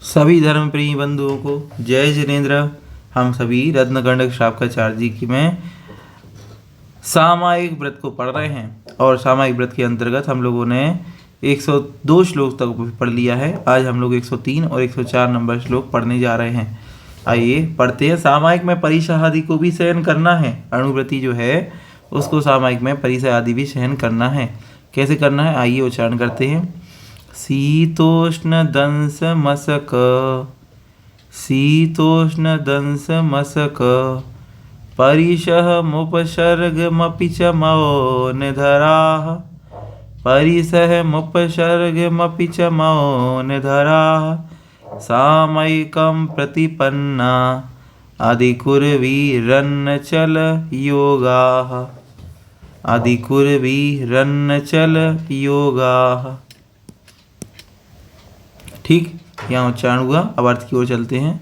सभी धर्म प्रिय बंधुओं को जय जिनेन्द्र। हम सभी रत्नगंडक श्रावकाचार्य जी की में सामायिक व्रत को पढ़ रहे हैं और सामायिक व्रत के अंतर्गत हम लोगों ने 102 श्लोक तक पढ़ लिया है। आज हम लोग 103 और 104 नंबर श्लोक पढ़ने जा रहे हैं। आइए पढ़ते हैं। सामायिक में परिसह आदि को भी सहन करना है। अणुव्रती जो है उसको सामायिक में परिसह आदि भी सहन करना है। कैसे करना है आइए उच्चारण करते हैं। शीतोष्ण दंस मसक, शीतोष्ण दंस मसक, परिसह मुपसर्गमपि च मौनधराः, परिसह मुपसर्गमपि च मौनधराः, सामयिकं प्रतिपन्ना अधिकुर्वीरन्नचल योगाः, अधिकुर्वीरन्नचल योगाः। ठीक, यहाँ उच्चारण हुआ। अब अर्थ की ओर चलते हैं।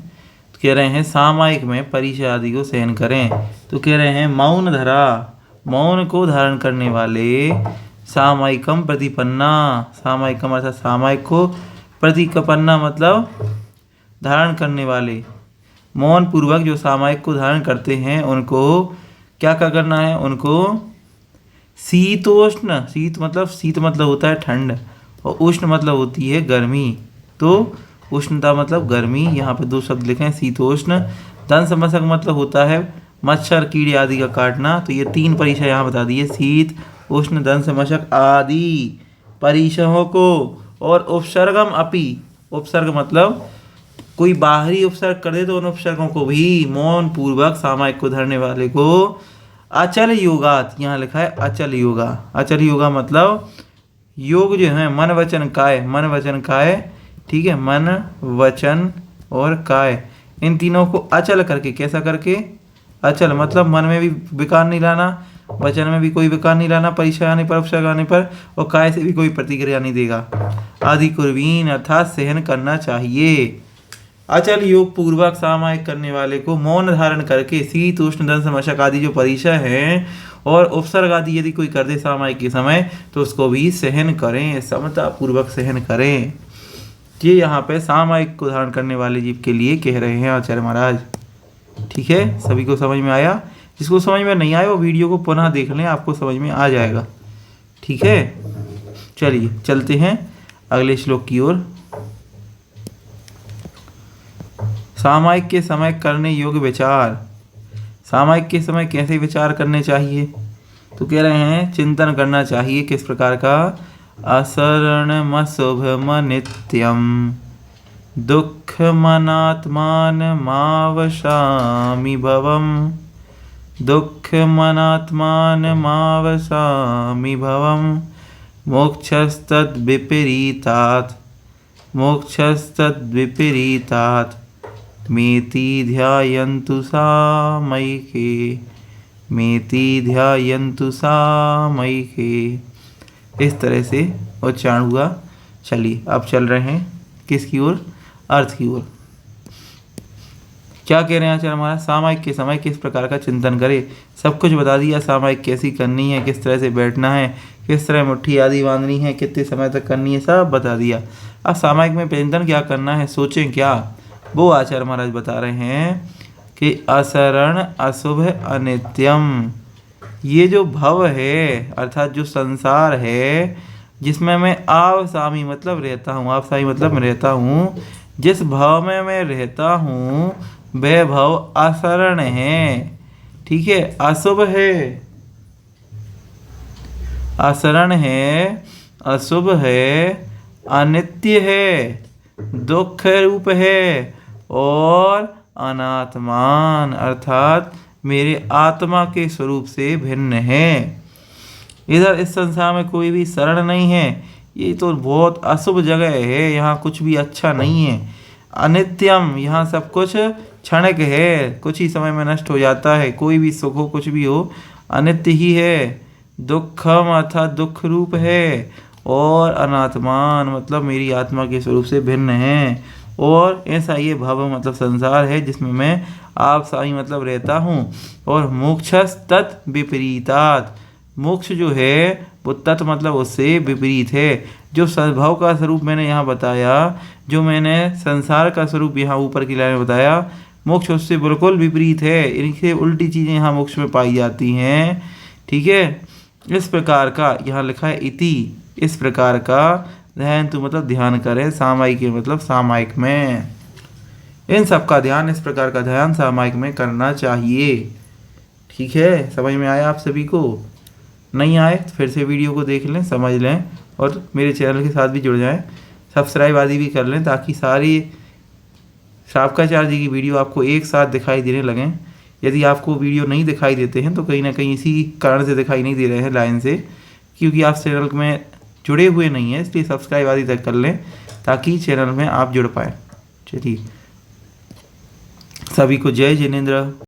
तो कह रहे हैं सामायिक में परिसह आदि को सहन करें। तो कह रहे हैं मौन धरा, मौन को धारण करने वाले, सामायिकम प्रतिपन्ना, सामायिकम अर्थात सामायिक को, प्रतिपन्ना मतलब धारण करने वाले, मौन पूर्वक जो सामायिक को धारण करते हैं उनको क्या करना है, उनको शीतोष्ण, शीत मतलब होता है ठंड और उष्ण मतलब होती है गर्मी। तो उष्णता मतलब गर्मी, यहाँ पे दो शब्द लिखे हैं शीतोष्ण। दंस मशक मतलब होता है मच्छर कीड़े आदि का काटना। तो ये तीन परिसह यहाँ बता दिए, शीत उष्ण दंस मशक आदि परिसहों को। और उपसर्गम अपि, उपसर्ग मतलब कोई बाहरी उपसर्ग कर दे तो उन उपसर्गों को भी मौन पूर्वक सामायिक को धरने वाले को अचल योगात, यहाँ लिखा है अचल योगा। अचल योगा मतलब योग जो है मन वचन काय, मन वचन काय, ठीक है, मन वचन और काय, इन तीनों को अचल करके, कैसा करके, अचल मतलब मन में भी विकार नहीं लाना, वचन में भी कोई विकार नहीं लाना, परिसह आने पर, उपसर्ग आने पर, और काय से भी कोई प्रतिक्रिया नहीं देगा। आदि कुर्वीन अर्थात सहन करना चाहिए। अचल योग पूर्वक सामायिक करने वाले को मौन धारण करके शीत उष्ण दंस मशक आदि जो परिसह हैं और उपसर्ग आदि यदि कोई कर दे सामायिक के समय तो उसको भी सहन करें, समता पूर्वक सहन करें। ये यहाँ पे सामायिक को धारण करने वाले जीव के लिए कह रहे हैं आचार्य महाराज। ठीक है, सभी को समझ में आया? जिसको समझ में नहीं आया वो वीडियो को पुनः देख लें, आपको समझ में आ जाएगा। ठीक है, चलिए चलते हैं अगले श्लोक की ओर। सामायिक के समय करने योग्य विचार। सामायिक के समय कैसे विचार करने चाहिए? तो कह रहे हैं चिंतन करना चाहिए। किस प्रकार का? असरणमशुभम नित्यम दुःखमनात्मान मावशामि भवम, दुःखमनात्मान मावशामि भवम, मोक्षस्तद्विपरीतात्, मोक्षस्तद्विपरीतात्, मेति ध्यायन्तु सामयिके, मेति ध्यायन्तु सामयिके। इस तरह से उच्चारण हुआ। चलिए अब चल रहे हैं किसकी ओर? अर्थ की ओर। क्या कह रहे हैं आचार्य हमारा? सामायिक के समय किस प्रकार का चिंतन करें। सब कुछ बता दिया, सामायिक कैसी करनी है, किस तरह से बैठना है, किस तरह मुट्ठी आदि बांधनी है, कितने समय तक करनी है, सब बता दिया। अब सामायिक में चिंतन क्या करना है, सोचें क्या, वो आचार्य महाराज बता रहे हैं कि असरण अशुभ अनित्यम, ये जो भव है अर्थात जो संसार है जिसमें मैं आवसामी मतलब रहता हूँ, आवसामी मतलब मैं रहता हूँ, जिस भव में मैं रहता हूँ वह भव असरण है। ठीक है, अशुभ है, असरण है, अशुभ है, अनित्य है, दुख रूप है और अनात्मान अर्थात मेरे आत्मा के स्वरूप से भिन्न है। इधर इस संसार में कोई भी शरण नहीं है, ये तो बहुत अशुभ जगह है, यहाँ कुछ भी अच्छा नहीं है। अनित्यम, यहाँ सब कुछ क्षणिक है, कुछ ही समय में नष्ट हो जाता है, कोई भी सुख हो कुछ भी हो अनित्य ही है। दुखम अर्थात दुख रूप है और अनात्मान मतलब मेरी आत्मा के स्वरूप से भिन्न है। और ऐसा ये भव मतलब संसार है जिसमें मैं आप साई मतलब रहता हूँ। और मोक्षस तत् विपरीतात्, मोक्ष जो है वो तत् मतलब उससे विपरीत है। जो सद्भाव का स्वरूप मैंने यहाँ बताया, जो मैंने संसार का स्वरूप यहाँ ऊपर की लाइन में बताया, मोक्ष उससे बिल्कुल विपरीत है। इनसे उल्टी चीज़ें यहाँ मोक्ष में पाई जाती हैं। ठीक है, इस प्रकार का यहाँ लिखा है इति, इस प्रकार का ध्यान तो मतलब ध्यान करें, सामायिक मतलब सामायिक में। इन सब का ध्यान, इस प्रकार का ध्यान सामायिक में करना चाहिए। ठीक है, समझ में आया आप सभी को? नहीं आए तो फिर से वीडियो को देख लें, समझ लें और मेरे चैनल के साथ भी जुड़ जाएं, सब्सक्राइब आदि भी कर लें, ताकि सारी श्रावकाचार्य जी की वीडियो आपको एक साथ दिखाई देने लगें। यदि आपको वीडियो नहीं दिखाई देते हैं तो कहीं ना कहीं इसी कारण से दिखाई नहीं दे रहे हैं लाइन से, क्योंकि आप चैनल में जुड़े हुए नहीं हैं। इसलिए सब्सक्राइब आदि तक कर लें ताकि चैनल में आप जुड़ पाएँ। चलिए, सभी को जय जिनेंद्र।